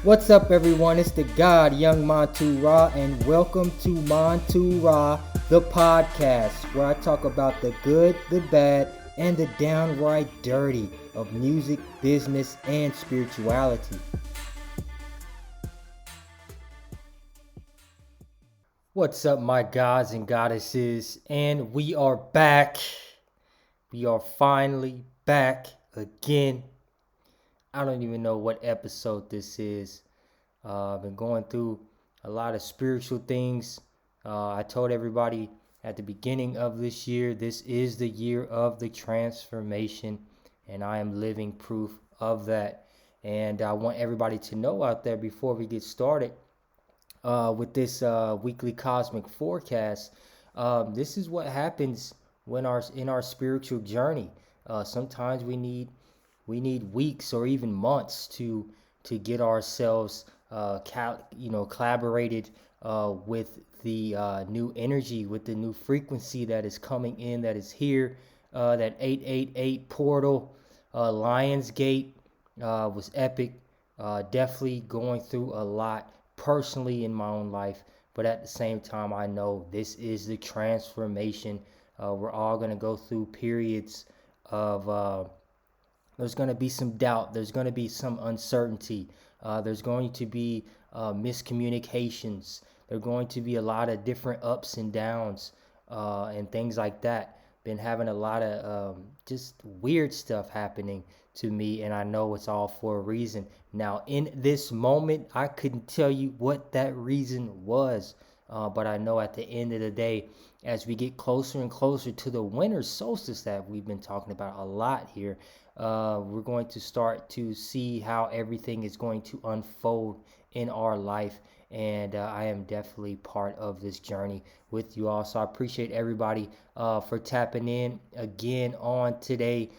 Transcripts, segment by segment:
What's up, everyone? It's the God, Young Montu-Ra, and welcome to Montu-Ra, the podcast, where I talk about the good, the bad, and the downright dirty of music, business, and spirituality. What's up, my gods and goddesses? And we are back. We are finally back again. I don't even know what episode this is. I've been going through a lot of spiritual things. I told everybody at the beginning of this year, this is the year of the transformation, and I am living proof of that. And I want everybody to know out there before we get started with this weekly cosmic forecast. This is what happens when in our spiritual journey. Sometimes we need weeks or even months to get ourselves collaborated with the new energy, with the new frequency that is coming in, that is here. That 888 portal, Lionsgate, was epic. Definitely going through a lot personally in my own life, but at the same time, I know this is the transformation. We're all going to go through periods of there's going to be some doubt, there's going to be some uncertainty, there's going to be miscommunications, there's going to be a lot of different ups and downs and things like that. Been having a lot of just weird stuff happening to me, and I know it's all for a reason. Now, in this moment, I couldn't tell you what that reason was, but I know at the end of the day, as we get closer and closer to the winter solstice that we've been talking about a lot here, we're going to start to see how everything is going to unfold in our life. And I am definitely part of this journey with you all. So I appreciate everybody for tapping in again on today.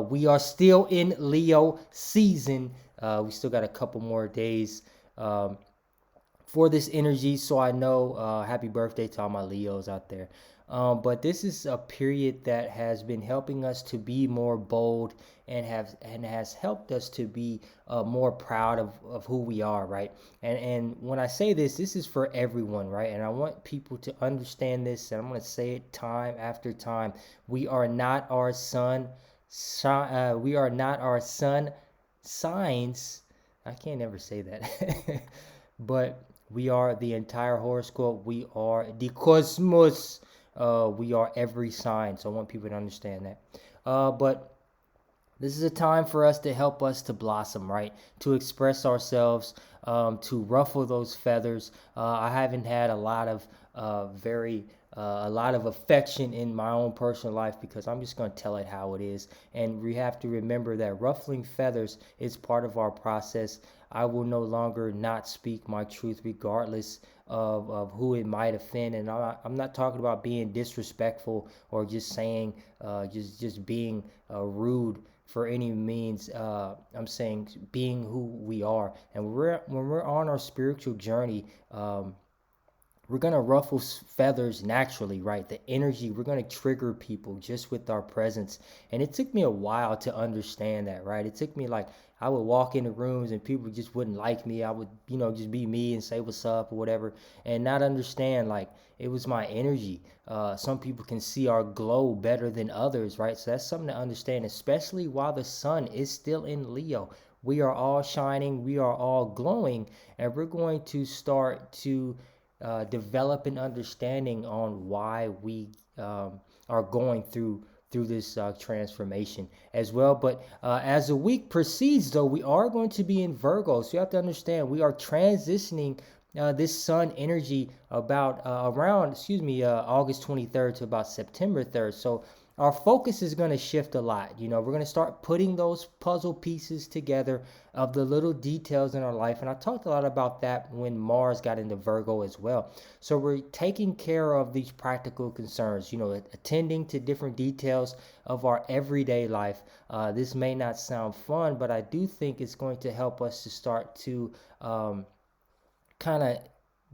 We are still in Leo season. We still got a couple more days for this energy. So I know happy birthday to all my Leos out there. But this is a period that has been helping us to be more bold and has helped us to be more proud of who we are, right? And when I say this, this is for everyone, right? And I want people to understand this, and I'm going to say it time after time. We are not our sun. We are not our sun signs. I can't ever say that, but we are the entire horoscope. We are the cosmos. We are every sign. So I want people to understand that. But this is a time for us to help us to blossom, right? To express ourselves, to ruffle those feathers. I haven't had a lot of a lot of affection in my own personal life because I'm just going to tell it how it is. And we have to remember that ruffling feathers is part of our process. I will no longer not speak my truth regardless of who it might offend. And I'm not talking about being disrespectful or just saying, just being rude for any means. I'm saying being who we are. And when we're on our spiritual journey, we're going to ruffle feathers naturally, right? The energy, we're going to trigger people just with our presence. And it took me a while to understand that, right? It took me like, I would walk into rooms and people just wouldn't like me. I would, just be me and say what's up or whatever, and not understand like it was my energy. Some people can see our glow better than others, right? So that's something to understand, especially while the sun is still in Leo. We are all shining, we are all glowing, and we're going to start to develop an understanding on why we are going through this transformation as well. But as the week proceeds, though, we are going to be in Virgo. So you have to understand we are transitioning this sun energy about around, August 23rd to about September 3rd. So our focus is going to shift a lot. We're going to start putting those puzzle pieces together of the little details in our life. And I talked a lot about that when Mars got into Virgo as well. So we're taking care of these practical concerns, attending to different details of our everyday life. This may not sound fun, but I do think it's going to help us to start to kind of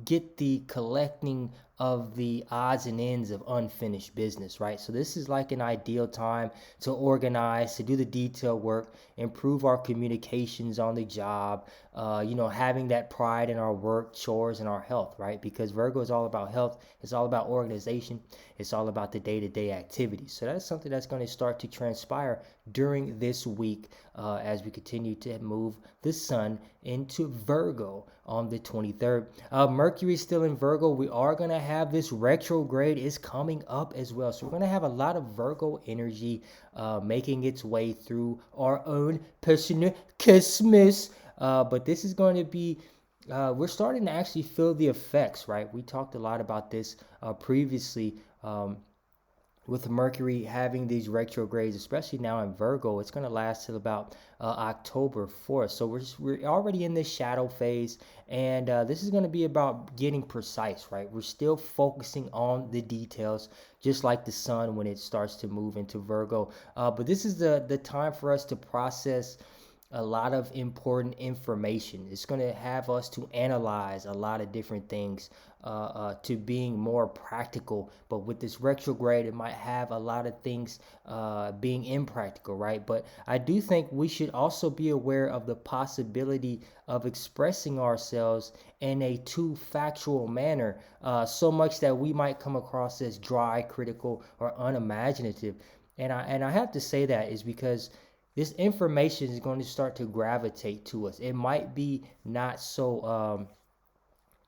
get the collecting of the odds and ends of unfinished business, right? So this is like an ideal time to organize, to do the detail work, improve our communications on the job, having that pride in our work, chores, and our health, right? Because Virgo is all about health, it's all about organization, it's all about the day-to-day activities. So that's something that's going to start to transpire during this week as we continue to move the sun into Virgo on the 23rd. Mercury is still in Virgo. We are going to have this retrograde is coming up as well. So we're going to have a lot of Virgo energy making its way through our own personal Christmas. But this is going to be we're starting to actually feel the effects, right? We talked a lot about this previously with Mercury having these retrogrades, especially now in Virgo. It's going to last till about October 4th. So we're already in this shadow phase, and this is going to be about getting precise, right? We're still focusing on the details, just like the sun when it starts to move into Virgo. But this is the time for us to process a lot of important information. It's going to have us to analyze a lot of different things to being more practical. But with this retrograde, it might have a lot of things being impractical, right? But I do think we should also be aware of the possibility of expressing ourselves in a too factual manner, so much that we might come across as dry, critical, or unimaginative. And I have to say that is because this information is going to start to gravitate to us. It might be not so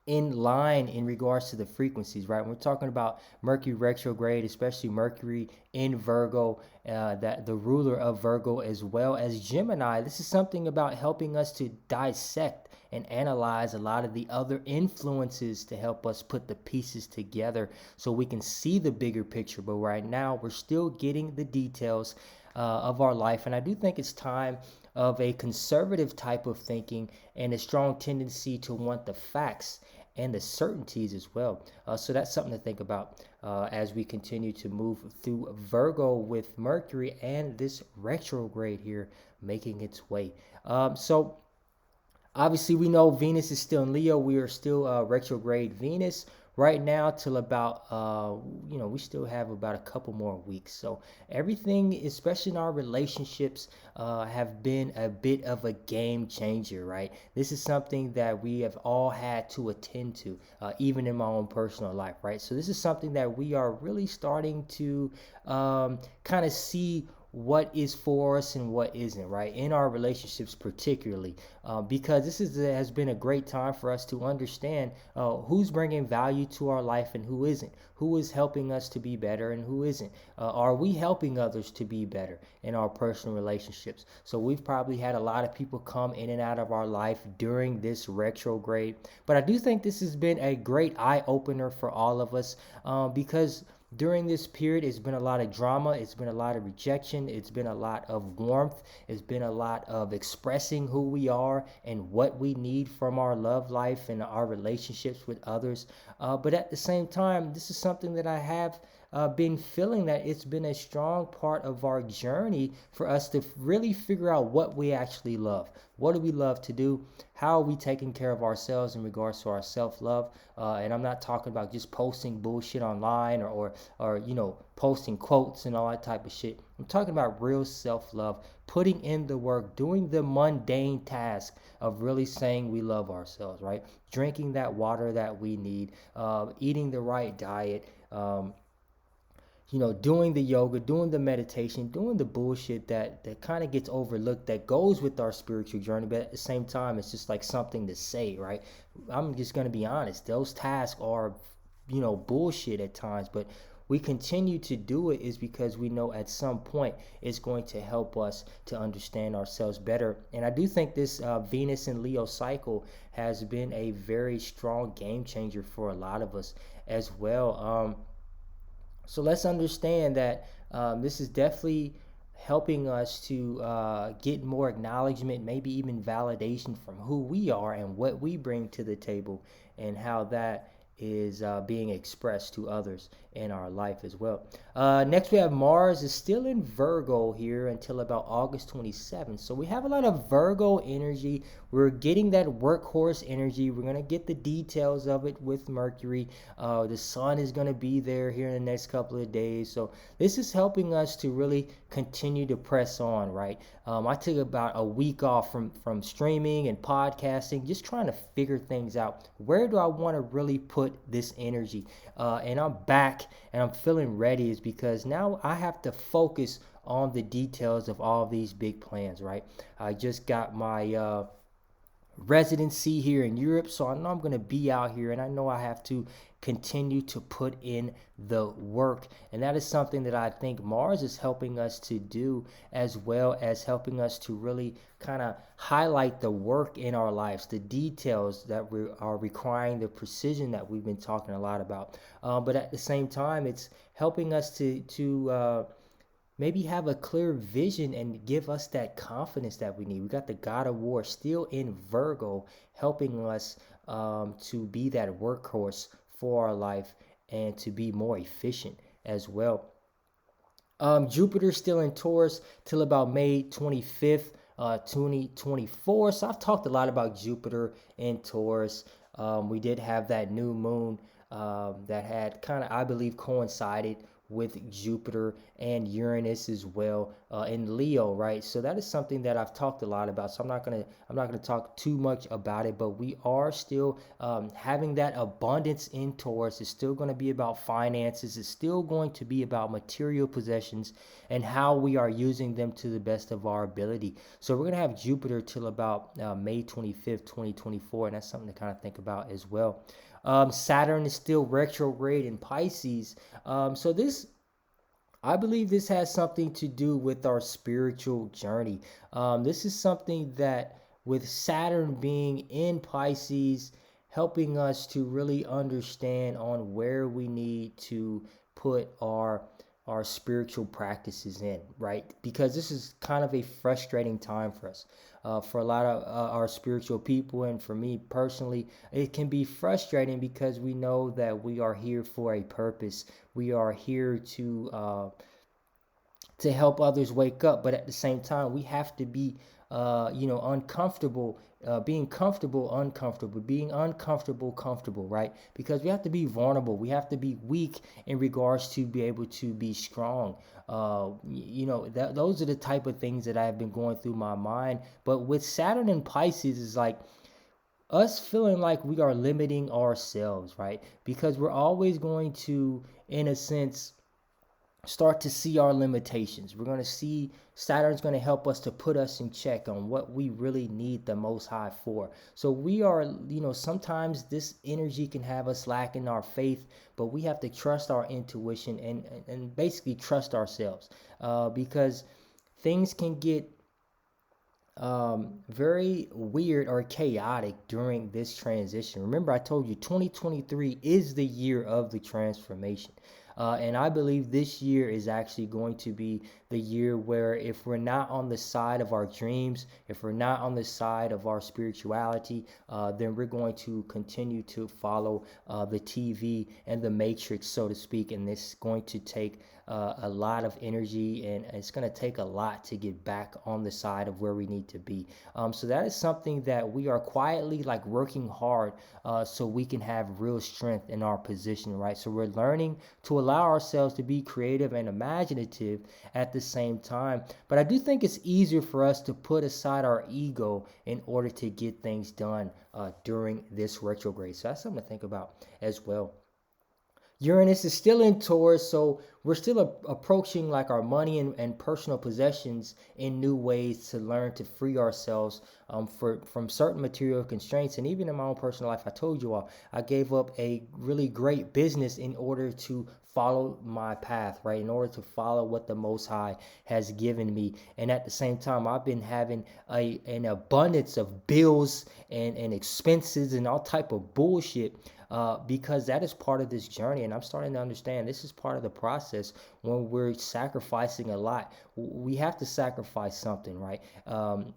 in line in regards to the frequencies, right? When we're talking about Mercury retrograde, especially Mercury in Virgo, that the ruler of Virgo as well as Gemini. This is something about helping us to dissect and analyze a lot of the other influences to help us put the pieces together so we can see the bigger picture. But right now, we're still getting the details of our life. And I do think it's time of a conservative type of thinking and a strong tendency to want the facts and the certainties as well. So that's something to think about as we continue to move through Virgo with Mercury and this retrograde here making its way. So obviously, we know Venus is still in Leo. We are still retrograde Venus right now till about, we still have about a couple more weeks. So everything, especially in our relationships, have been a bit of a game changer, right? This is something that we have all had to attend to, even in my own personal life, right? So this is something that we are really starting to kind of see what is for us and what isn't, right? In our relationships, particularly, because has been a great time for us to understand who's bringing value to our life and who isn't, who is helping us to be better and who isn't. Are we helping others to be better in our personal relationships? So we've probably had a lot of people come in and out of our life during this retrograde, but I do think this has been a great eye opener for all of us because during this period, it's been a lot of drama, it's been a lot of rejection, it's been a lot of warmth, it's been a lot of expressing who we are and what we need from our love life and our relationships with others. But at the same time, this is something that I have been feeling that it's been a strong part of our journey for us to really figure out what we actually love. What do we love to do? How are we taking care of ourselves in regards to our self-love? And I'm not talking about just posting bullshit online or posting quotes and all that type of shit. I'm talking about real self-love, putting in the work, doing the mundane task of really saying we love ourselves, right? Drinking that water that we need, eating the right diet, doing the yoga, doing the meditation, doing the bullshit that kind of gets overlooked, that goes with our spiritual journey, but at the same time, it's just like something to say, right? I'm just going to be honest. Those tasks are, bullshit at times, but we continue to do it is because we know at some point it's going to help us to understand ourselves better. And I do think this Venus and Leo cycle has been a very strong game changer for a lot of us as well. So let's understand that this is definitely helping us to get more acknowledgement, maybe even validation from who we are and what we bring to the table, and how that is being expressed to others in our life as well. Next, we have Mars is still in Virgo here until about August 27th. So we have a lot of Virgo energy. We're getting that workhorse energy. We're going to get the details of it with Mercury. The sun is going to be there here in the next couple of days. So this is helping us to really continue to press on, right? I took about a week off from streaming and podcasting, just trying to figure things out. Where do I want to really put this energy? And I'm back and I'm feeling ready, is because now I have to focus on the details of all of these big plans, right? I just got my residency here in Europe, so I know I'm going to be out here, and I know I have to continue to put in the work, and that is something that I think Mars is helping us to do, as well as helping us to really kind of highlight the work in our lives, the details that we are requiring, the precision that we've been talking a lot about, but at the same time it's helping us to maybe have a clear vision and give us that confidence that we need. We got the God of War still in Virgo, helping us to be that workhorse for our life and to be more efficient as well. Jupiter still in Taurus till about May 25th, 2024. So I've talked a lot about Jupiter in Taurus. We did have that new moon that had kind of, I believe, coincided with Jupiter and Uranus as well in Leo, right? So that is something that I've talked a lot about. So I'm not gonna talk too much about it, but we are still having that abundance in Taurus. It's still going to be about finances. It's still going to be about material possessions and how we are using them to the best of our ability. So we're gonna have Jupiter till about May 25th, 2024, and that's something to kind of think about as well. Saturn is still retrograde in Pisces. So this, I believe this has something to do with our spiritual journey. This is something that, with Saturn being in Pisces, helping us to really understand on where we need to put our spiritual practices in, right? Because this is kind of a frustrating time for us. For a lot of our spiritual people, and for me personally, it can be frustrating because we know that we are here for a purpose. We are here to help others wake up, but at the same time, we have to be, uncomfortable, being comfortable, uncomfortable, being uncomfortable, comfortable, right? Because we have to be vulnerable. We have to be weak in regards to be able to be strong. Those are the type of things that I've been going through my mind. But with Saturn and Pisces, is like us feeling like we are limiting ourselves, right? Because we're always going to, in a sense, start to see our limitations. We're going to see Saturn's going to help us to put us in check on what we really need the Most High for. So we are, sometimes this energy can have us lacking our faith, but we have to trust our intuition and basically trust ourselves, because things can get very weird or chaotic during this transition. Remember, I told you 2023 is the year of the transformation. And I believe this year is actually going to be the year where, if we're not on the side of our dreams, if we're not on the side of our spirituality, then we're going to continue to follow the TV and the matrix, so to speak. And this is going to take a lot of energy, and it's going to take a lot to get back on the side of where we need to be. So that is something that we are quietly like working hard so we can have real strength in our position, right? So we're learning to allow ourselves to be creative and imaginative at the same time. But I do think it's easier for us to put aside our ego in order to get things done during this retrograde. So that's something to think about as well. Uranus is still in Taurus, so we're still approaching like our money and personal possessions in new ways to learn to free ourselves from certain material constraints. And even in my own personal life, I told you all, I gave up a really great business in order to follow my path, right? In order to follow what the Most High has given me. And at the same time, I've been having an abundance of bills and expenses and all type of bullshit, because that is part of this journey. And I'm starting to understand this is part of the process. When we're sacrificing a lot, we have to sacrifice something, right?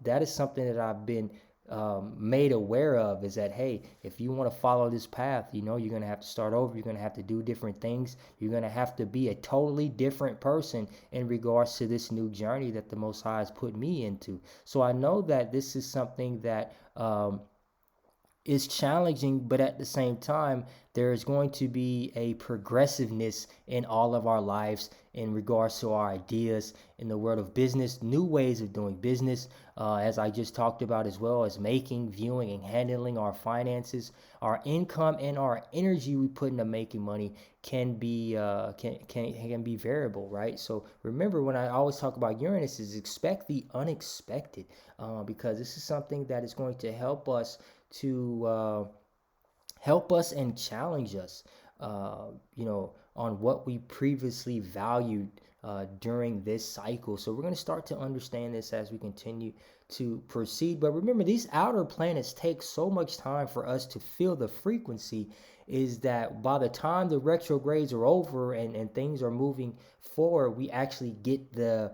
That is something that I've been made aware of, is that, hey, if you want to follow this path, you're going to have to start over. You're going to have to do different things. You're going to have to be a totally different person in regards to this new journey that the Most High has put me into. So I know that this is something that is challenging, but at the same time, there is going to be a progressiveness in all of our lives in regards to our ideas in the world of business, new ways of doing business, as I just talked about, as well as making, viewing, and handling our finances, our income, and our energy we put into making money can be can be variable, right? So remember, when I always talk about Uranus, is expect the unexpected, because this is something that is going to help us and challenge us, on what we previously valued during this cycle. So we're going to start to understand this as we continue to proceed. But remember, these outer planets take so much time for us to feel the frequency, is that by the time the retrogrades are over and things are moving forward, we actually get the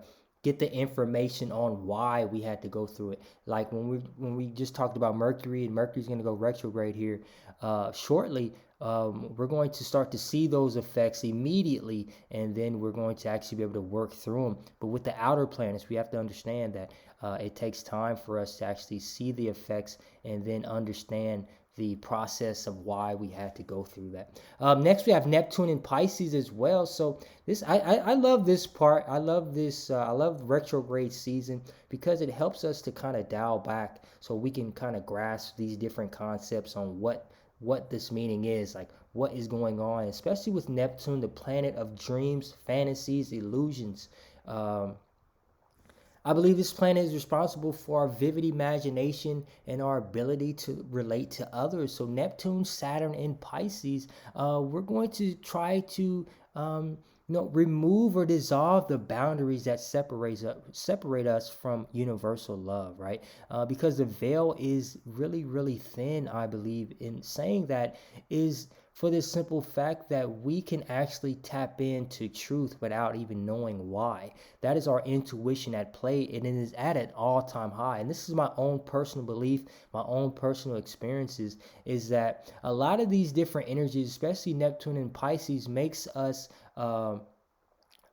information on why we had to go through it. Like when we just talked about Mercury, and Mercury's going to go retrograde here shortly. We're going to start to see those effects immediately, and then we're going to actually be able to work through them. But with the outer planets, we have to understand that it takes time for us to actually see the effects and then understand the process of why we had to go through that. Next, we have Neptune in Pisces as well. So this, I love this part. I love this. I love retrograde season because it helps us to kind of dial back so we can kind of grasp these different concepts on what this meaning is, like what is going on, especially with Neptune, the planet of dreams, fantasies, illusions. I believe this planet is responsible for our vivid imagination and our ability to relate to others. So Neptune, Saturn, and Pisces, we're going to try to remove or dissolve the boundaries that separate us from universal love, right? Because the veil is really, really thin, I believe, in saying that is for the simple fact that we can actually tap into truth without even knowing why. That is our intuition at play, and it is at an all-time high. And this is my own personal belief, my own personal experiences, is that a lot of these different energies, especially Neptune and Pisces, makes us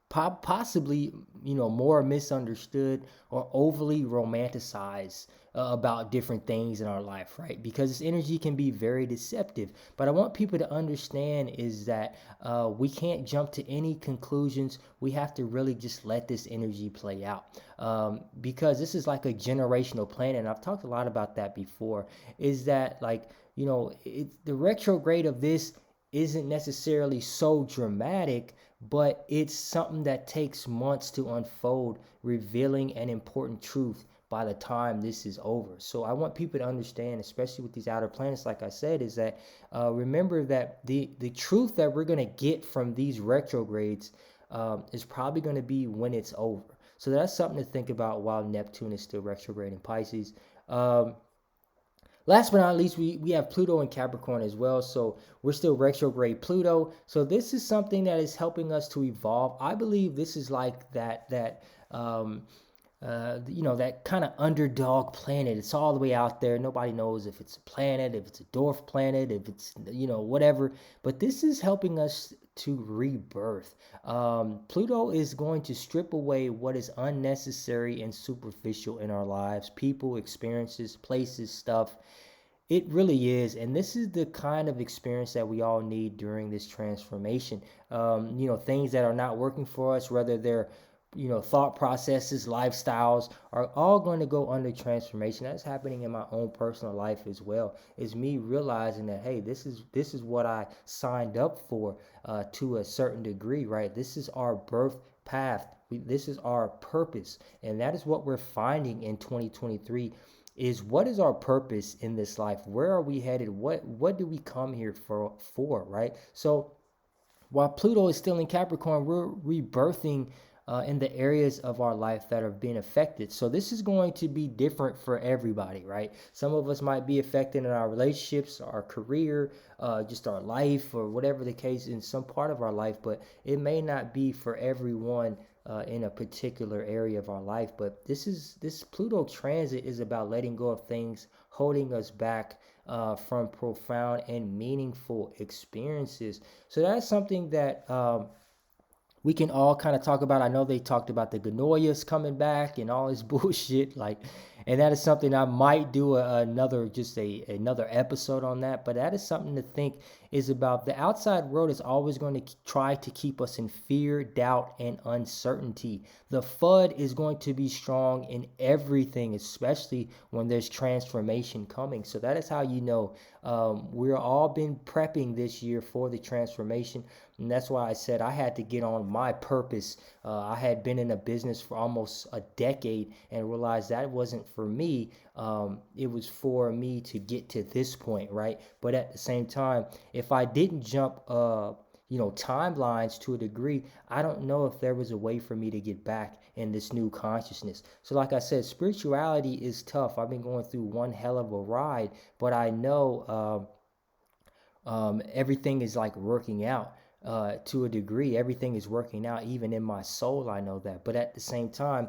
possibly more misunderstood or overly romanticized about different things in our life, right? Because this energy can be very deceptive. But I want people to understand is that we can't jump to any conclusions. We have to really just let this energy play out, because this is like a generational planet, and I've talked a lot about that before. Is that, like, the retrograde of this isn't necessarily so dramatic, but it's something that takes months to unfold, revealing an important truth by the time this is over. So I want people to understand, especially with these outer planets, like I said, is that remember that the truth that we're going to get from these retrogrades is probably going to be when it's over. So that's something to think about while Neptune is still retrograde in Pisces. Last but not least, we have Pluto in Capricorn as well. So we're still retrograde Pluto. So this is something that is helping us to evolve. I believe this is like that that kind of underdog planet. It's all the way out there. Nobody knows if it's a planet, if it's a dwarf planet, if it's, whatever. But this is helping us to rebirth. Pluto is going to strip away what is unnecessary and superficial in our lives, people, experiences, places, stuff. It really is. And this is the kind of experience that we all need during this transformation. Things that are not working for us, whether they're thought processes, lifestyles, are all going to go under transformation. That's happening in my own personal life as well. Is me realizing that, hey, this is what I signed up for, to a certain degree, right? This is our birth path. This is our purpose, and that is what we're finding in 2023. Is what is our purpose in this life? Where are we headed? What do we come here for, right? So while Pluto is still in Capricorn, we're rebirthing in the areas of our life that are being affected. So this is going to be different for everybody, right? Some of us might be affected in our relationships, our career, just our life, or whatever the case in some part of our life, but it may not be for everyone in a particular area of our life. But this Pluto transit is about letting go of things holding us back from profound and meaningful experiences. So that's something that we can all kind of talk about. I know they talked about the Ganoias coming back and all this bullshit, like, and that is something I might do another episode on that. But that is something to think is about. The outside world is always going to try to keep us in fear, doubt, and uncertainty. The FUD is going to be strong in everything, especially when there's transformation coming. So that is how you know we're all been prepping this year for the transformation. And that's why I said I had to get on my purpose. I had been in a business for almost a decade and realized that wasn't for me. It was for me to get to this point, right? But at the same time, if I didn't jump, timelines to a degree, I don't know if there was a way for me to get back in this new consciousness. So, like I said, spirituality is tough. I've been going through one hell of a ride, but I know everything is like working out to a degree. Everything is working out, even in my soul. I know that. But at the same time,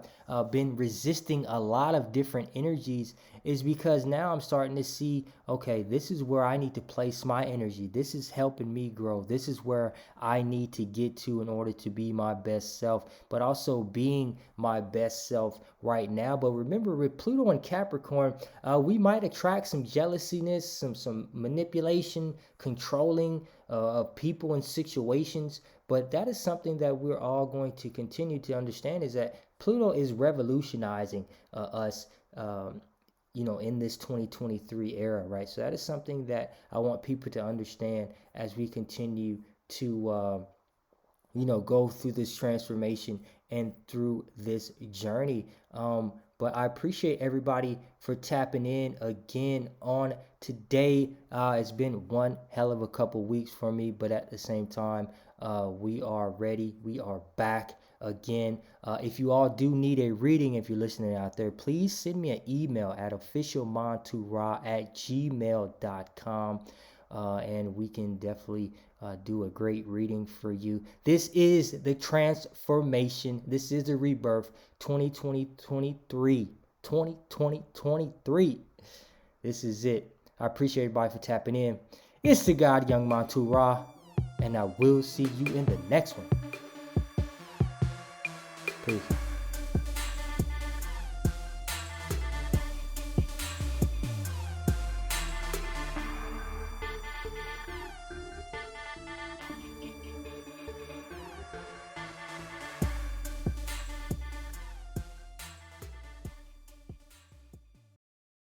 been resisting a lot of different energies is because now I'm starting to see, okay, this is where I need to place my energy. This is helping me grow. This is where I need to get to in order to be my best self, but also being my best self right now. But remember, with Pluto and Capricorn, we might attract some jealousiness, some manipulation, controlling of people and situations. But that is something that we're all going to continue to understand, is that Pluto is revolutionizing us, in this 2023 era, right? So that is something that I want people to understand as we continue to, go through this transformation and through this journey. But I appreciate everybody for tapping in again on today. It's been one hell of a couple weeks for me, but at the same time, we are ready. We are back again. If you all do need a reading, if you're listening out there, please send me an email at officialmontu@gmail.com. And we can definitely do a great reading for you. This is the transformation. This is the rebirth 2020-23. 2020-23. This is it. I appreciate everybody for tapping in. It's the God Young Montu-Ra, and I will see you in the next one. Peace.